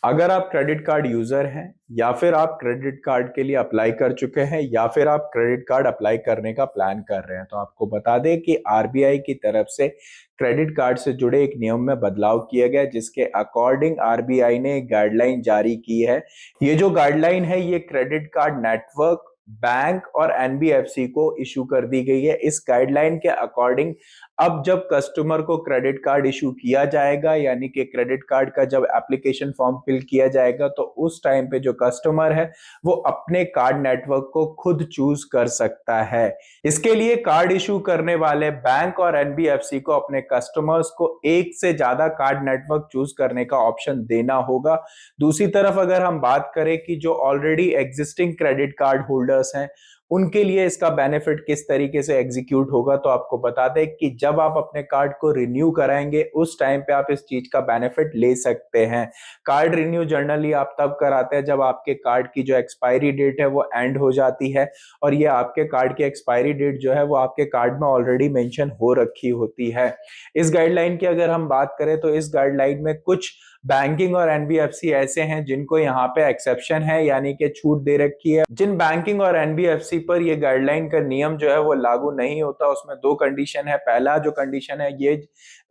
अगर आप credit card user हैं या फिर आप क्रेडिट कार्ड के लिए अप्लाई कर चुके हैं या फिर आप क्रेडिट कार्ड अप्लाई करने का प्लान कर रहे हैं तो आपको बता दें कि आरबीआई की तरफ से क्रेडिट कार्ड से जुड़े एक नियम में बदलाव किया गया जिसके अकॉर्डिंग आरबीआई ने एक गाइडलाइन जारी की है। ये जो गाइडलाइन है ये क्रेडिट कार्ड नेटवर्क बैंक और एनबीएफसी को इशू कर दी गई है। इस गाइडलाइन के अकॉर्डिंग अब जब कस्टमर को क्रेडिट कार्ड इशू किया जाएगा यानी कि क्रेडिट कार्ड का जब एप्लीकेशन फॉर्म फिल किया जाएगा तो उस टाइम पे जो कस्टमर है वो अपने कार्ड नेटवर्क को खुद चूज कर सकता है। इसके लिए कार्ड इशू करने वाले बैंक और एनबीएफसी को अपने कस्टमर्स को एक से ज्यादा कार्ड नेटवर्क चूज करने का ऑप्शन देना होगा। दूसरी तरफ अगर हम बात करें कि जो already existing credit card holders हैं उनके लिए इसका बेनिफिट किस तरीके से एग्जीक्यूट होगा तो आपको बता दें कि जब आप अपने कार्ड को रिन्यू कराएंगे उस टाइम पे आप इस चीज का बेनिफिट ले सकते हैं। कार्ड रिन्यू जनरली आप तब कराते हैं जब आपके कार्ड की जो एक्सपायरी डेट है वो एंड हो जाती है और ये आपके कार्ड की एक्सपायरी डेट जो है वो आपके कार्ड में ऑलरेडी मेंशन हो रखी होती है। इस गाइडलाइन की अगर हम बात करें तो इस गाइडलाइन में कुछ बैंकिंग और एनबीएफसी ऐसे हैं जिनको यहाँ पे एक्सेप्शन है यानी कि छूट दे रखी है। जिन बैंकिंग और एनबीएफसी पर ये गाइडलाइन का नियम जो है वो लागू नहीं होता उसमें दो कंडीशन है। पहला जो कंडीशन है ये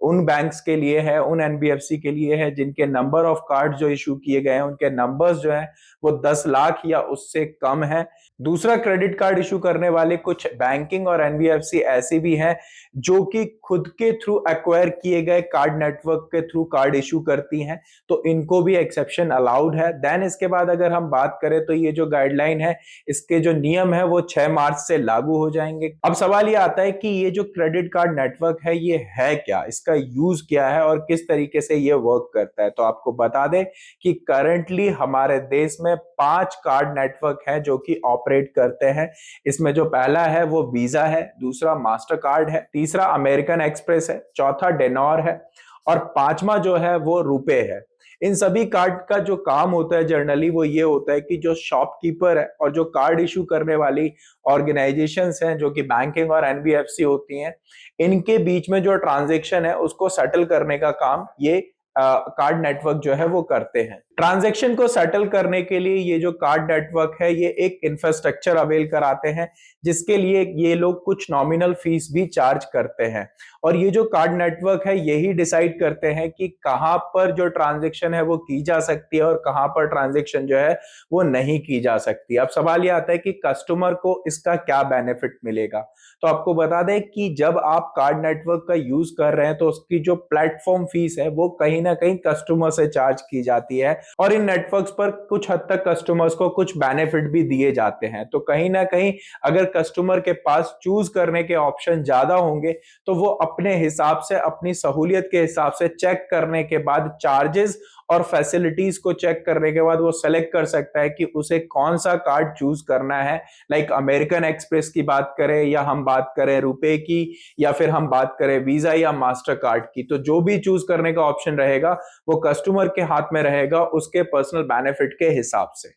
उन बैंक्स के लिए है, उन एनबीएफसी के लिए है जिनके नंबर ऑफ कार्ड जो इशू किए गए हैं उनके नंबर्स जो है वो 10 लाख या उससे कम है। दूसरा, क्रेडिट कार्ड इशू करने वाले कुछ बैंकिंग और एनबीएफसी ऐसी भी हैं जो कि खुद के थ्रू एक्वायर किए गए कार्ड नेटवर्क के थ्रू कार्ड इशू करती हैं तो इनको भी एक्सेप्शन अलाउड है। देन इसके बाद अगर हम बात करें तो ये जो गाइडलाइन है इसके जो नियम है वो 6 मार्च से लागू हो जाएंगे। अब सवाल ये आता है कि ये जो क्रेडिट कार्ड नेटवर्क है ये है क्या, इसका यूज क्या है और किस तरीके से ये वर्क करता है। तो आपको बता दें कि करंटली हमारे देश में 5 कार्ड नेटवर्क हैं जो कि ऑपरेट करते हैं। इसमें जो पहला है वो वीजा है, दूसरा मास्टर कार्ड है, तीसरा अमेरिकन एक्सप्रेस है, चौथा डेनोर है और पांचवा जो है वो रुपे है। इन सभी कार्ड का जो काम होता है जनरली वो ये होता है कि जो शॉपकीपर है और जो कार्ड इशू करने वाली ऑर्गेनाइजेशंस हैं जो कि बैंकिंग और एनबीएफसी होती हैं इनके बीच में जो ट्रांजैक्शन है उसको सेटल करने का काम ये कार्ड नेटवर्क जो है वो करते हैं। ट्रांजैक्शन को सेटल करने के लिए ये जो कार्ड नेटवर्क है ये एक इंफ्रास्ट्रक्चर अवेल कराते हैं जिसके लिए ये लोग कुछ नॉमिनल फीस भी चार्ज करते हैं और ये जो कार्ड नेटवर्क है यही डिसाइड करते हैं कि कहां पर जो ट्रांजैक्शन है वो की जा सकती है और कहां पर ट्रांजैक्शन जो है वो नहीं की जा सकती। अब सवाल ये आता है कि कस्टमर को इसका क्या बेनिफिट मिलेगा। तो आपको बता दें कि जब आप कार्ड नेटवर्क का यूज कर रहे हैं तो उसकी जो प्लेटफॉर्म फीस है वो कहीं ना कहीं कस्टमर से चार्ज की जाती है और इन नेटवर्क्स पर कुछ हद तक कस्टमर्स को कुछ बेनिफिट भी दिए जाते हैं। तो कहीं ना कहीं अगर कस्टमर के पास चूज करने के ऑप्शन ज्यादा होंगे तो वो अपने हिसाब से अपनी सहूलियत के हिसाब से चेक करने के बाद चार्जेस और फैसिलिटीज को चेक करने के बाद वो सेलेक्ट कर सकता है कि उसे कौन सा कार्ड चूज करना है। लाइक अमेरिकन एक्सप्रेस की बात करें या हम बात करें रुपए की या फिर हम बात करें वीजा या मास्टर कार्ड की, तो जो भी चूज करने का ऑप्शन रहेगा वो कस्टमर के हाथ में रहेगा उसके पर्सनल बेनिफिट के हिसाब से।